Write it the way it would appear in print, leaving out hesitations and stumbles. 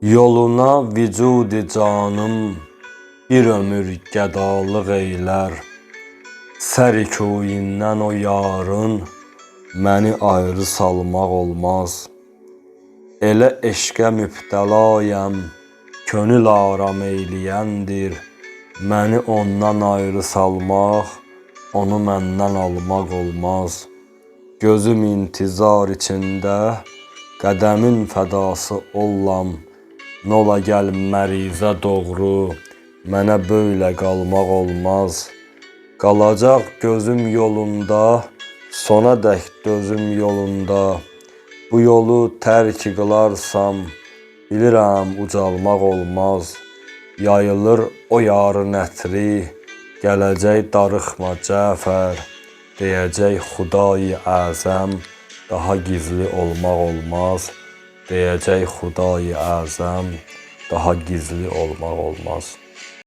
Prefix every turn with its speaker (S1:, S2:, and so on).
S1: Yoluna vücudi canım bir ömür gədalıq eylər. Sərikoyindən o yarın məni ayrı salmaq olmaz. Elə eşqə mübtəlayəm, könül aram eyləyəndir. Məni ondan ayrı salmaq, onu məndən almaq olmaz. Gözüm intizar içində, qədəmin fədası ollam. Nola gəl mərizə doğru, mənə böylə qalmaq olmaz. Qalacaq gözüm yolunda, sona dək dözüm yolunda. Bu yolu tərk qılarsam, bilirəm ucalmaq olmaz. Yayılır o yarın ətri, gələcək darıxma Cəfər. Deyəcək Xudayi Əzəm, daha gizli olmaq olmaz. Deyəcək Xudayi Əzəm, daha gizli olmaq olmaz.